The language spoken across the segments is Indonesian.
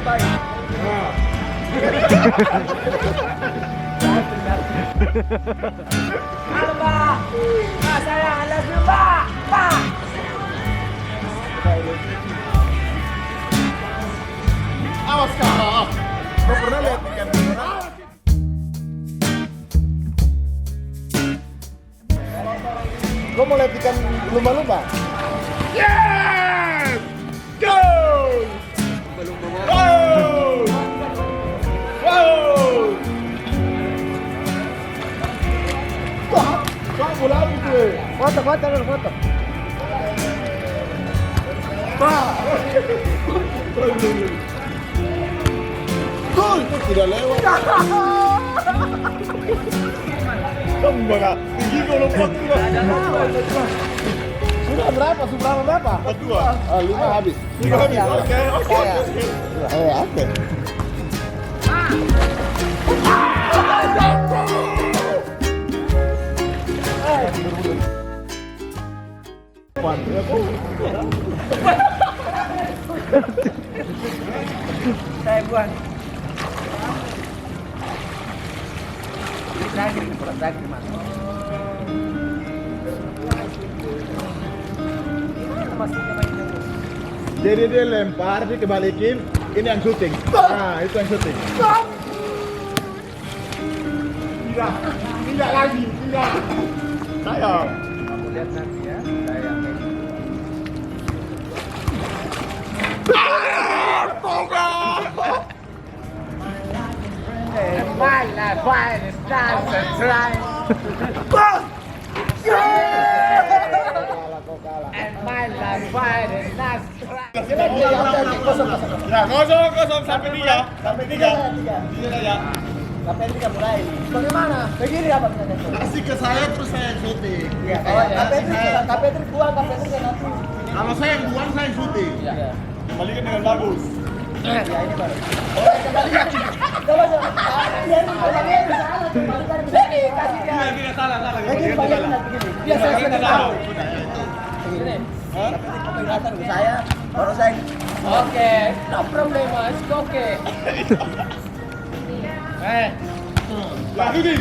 baik. Halo Mbak. Mbak saya love you Mbak. Mbak. Awas kak. Kau pernah lihat ikan merah? Kau mau lihat ikan lumba-lumba? Yes! Go! Wow! Wow! Wah, bola apa itu? Foto. Gol! Tidak lewat. Tembak kak. Tinggi kau lompat juga. Sudah berapa? Dua. 5 habis. 5 habis. Oke. Oke. Saya buat. Daging mas. Jadi dia lempar, dia kebalikin. Ini yang syuting. Nah, itu yang syuting. Tidak lagi. Saya. Kamu lihat nanti ya. Saya my life, why is time to try? And my life, why is not try? Ya, kosong sampai 3. Sampai 3 saja. Sampai 3 mulai. Bagaimana? Begini apa kita itu? Kasih ke saya terus saya yang syuting. Iya, KP3 buang, KP3 nanti. Kalau saya yang buang, saya yang syuting. Iya. Kembalikan dengan bagus. Ya ini baru. Kembalikan. Coba. Biar kembalikan ke sana, kembalikan ke sini. Kasih dia. Tidak salah. Begini, begini. Biar saya sudah tahu. Begini. Tapi kelihatan ke saya, baru saya. Oke, no problem mas. Oke. Lagi nih.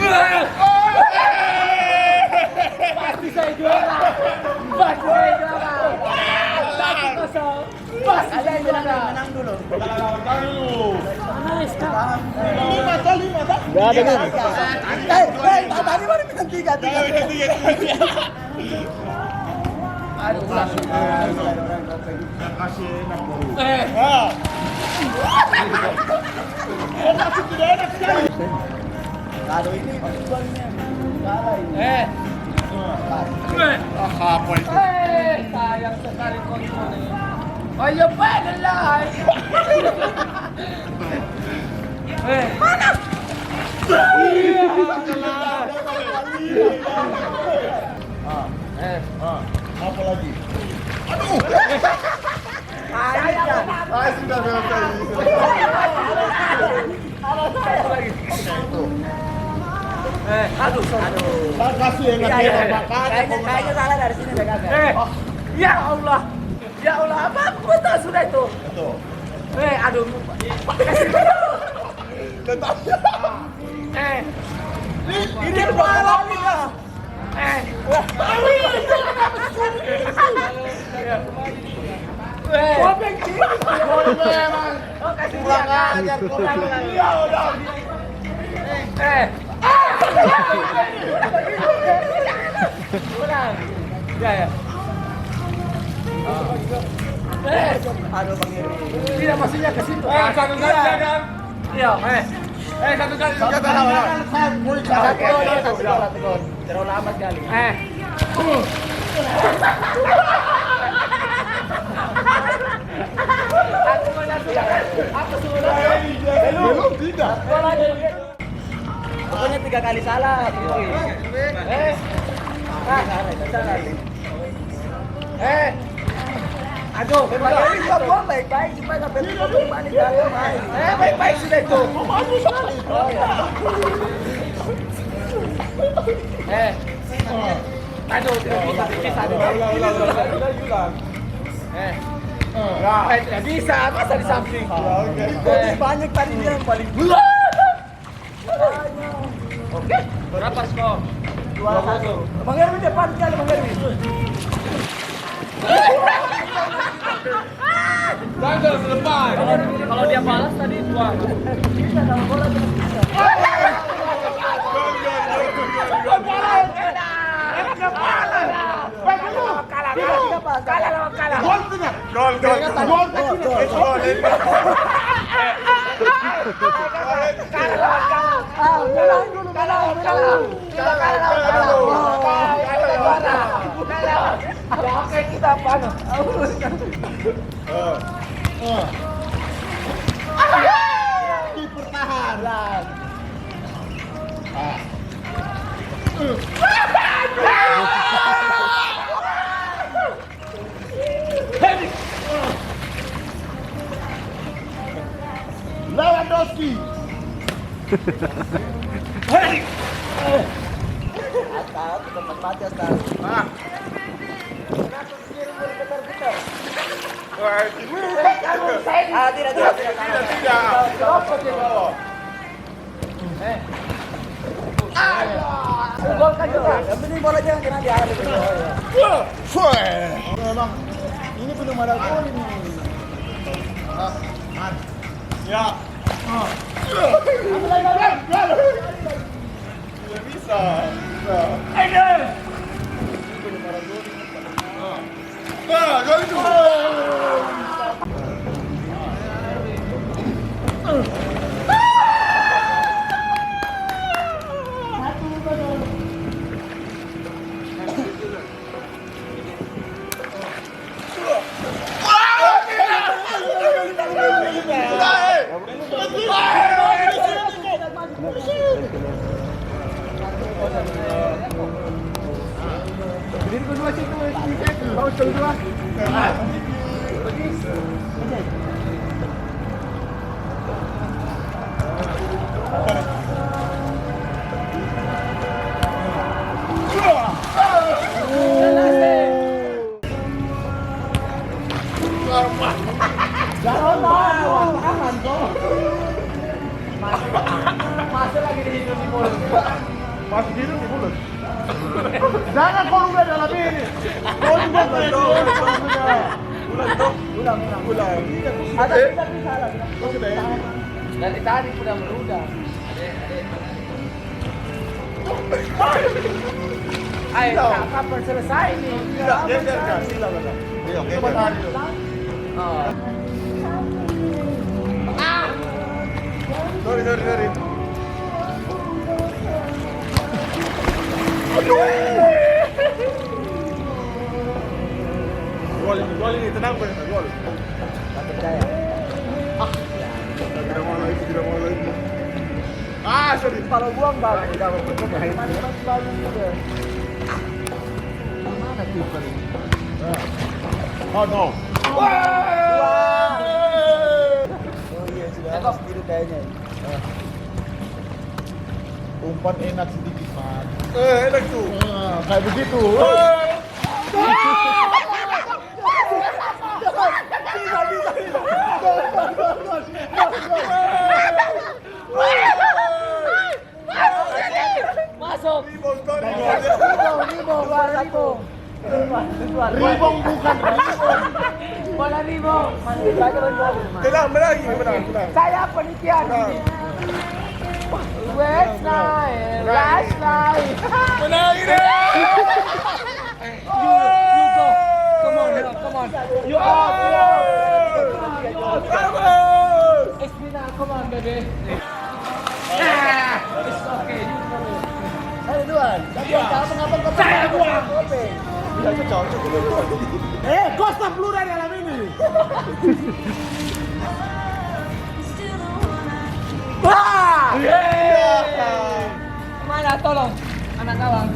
Pasti saya juara. Pasti saya juara. 1-0. Pasti saya juara. Menang dulu. Mana sekarang? 5 tak? Gak ada nih. Tadi baru minum 3. Aduh, langsung. Kasih enak baru. Enak tidak enak sekali. Kalau ini golnya salah ini. Apa itu? Sayang sekali kontrol ini. Ayo pengen lah. Mana? Apa lagi? Aduh. Sudah selesai. Aduh. Kasih enak Kayaknya salah dari sini deh kakak. Ya Allah. Ya Allah, apa aku tahu sudah itu. Betul. Aduh. Tetap. Ini balap nih. Kurang ajar. Iya udah. Ya. Aduh Bang. Tidak maksudnya ke situ. Satu saja kan. Iya, Satu kali. Terlalu lama sekali. Aku menyatukan. Aku sudah. Belum tidak. Pokoknya 3 kali salah. Aduh, ini juga buang baik-baik supaya nggak berbalik baik-baik sudah itu. Maju sekali. Aduh, tidak bisa. Nggak bisa, masa di samping. Banyak tadi dia yang paling. Oke, berapa skor? 2-1. Bang Erwin depan kali, Bang Erwin. Gagal selepas. Kalau dia balas tadi 2. Bisa dalam bola bisa. Oke, kita apa? Kiper tahan. Lewandowski. Atas, tempat mati atas. Gol kan juga. Yang penting bola jangan kena di arah itu. Memang ini belum ada gol ini. Ya. Tidak bisa. Gol itu. Masuk lagi di hidung di mulut. Masuk hidung di mulut. Jangan kau udah dalam ini. Kau juga ulang. Ada bisa lah. Dari tadi sudah meludah. Ayo, kapan selesai ini? Tidak, biarkan. Silakan. Coba tahan dulu. Sorry. Gol ini, tenang benar, gol. Tak percaya. Tidak mau lagi. Sorry. Kalau buang bagus, tidak percaya. Bagus juga. Mana kiper ini? Oh no. Oh iya, sudah habis tidur kayaknya. Umpan enak sedikit, Man. Enak tuh. Kayak begitu. Masuk. Ribong bukan ribong. Bola ribong. Tenang. Saya penitia di sini. Last night. Menang ini. You go. Come on. You up. Espina, come on, baby. It's okay. Ayo Duan. Saya buang. Kau stop peluru dari dalam ini. Mana tolong anak kawan.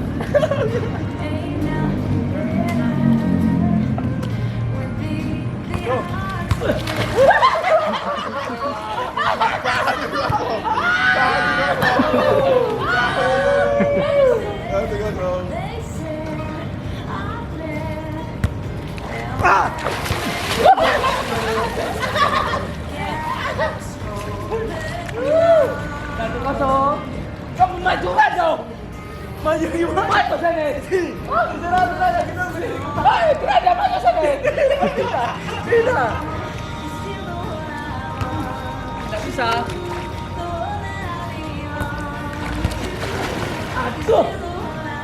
juga dong. Maju gimana? Maju sana. Oh, sudah kita beli. Hai, tidak maju sana. Tidak. Tidak bisa. Aduh.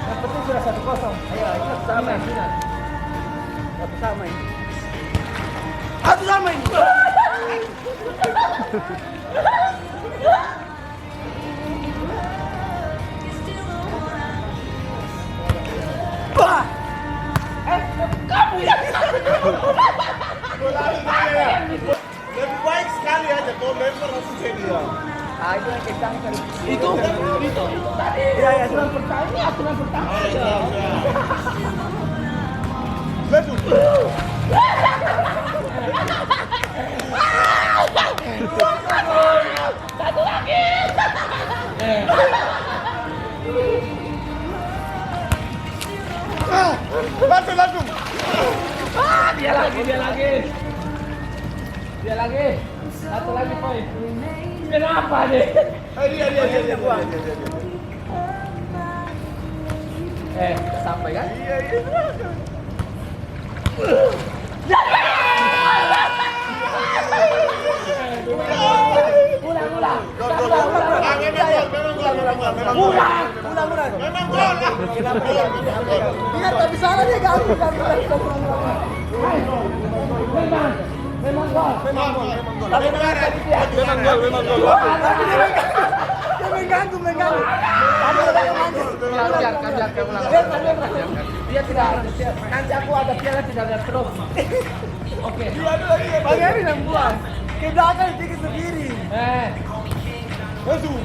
Yang penting sudah 1-0. Ayo, kita sama ini. Kita sama ini. Aku sama ini. Wah. Kamu yang Lebih baik sekali aja kau lempar langsung ke dia. Ayo kita itu tadi. Ya, aturan pertama ini aturan pertama. Masuk. Satu lagi. Langsung. Dia lagi. Satu lagi, poin. Kenapa deh? Dia buang. Sampai kan? Iya. Ulang. Memang gol. Biar tapi salah dia ganggu. Memang gol. Tapi Memang gol. dia mengganggu. Dia tidak. Nanti aku ada piala tidak lihat terus. Oke. Bang Eri yang buang. Ke belakang dikit sendiri. Masuk.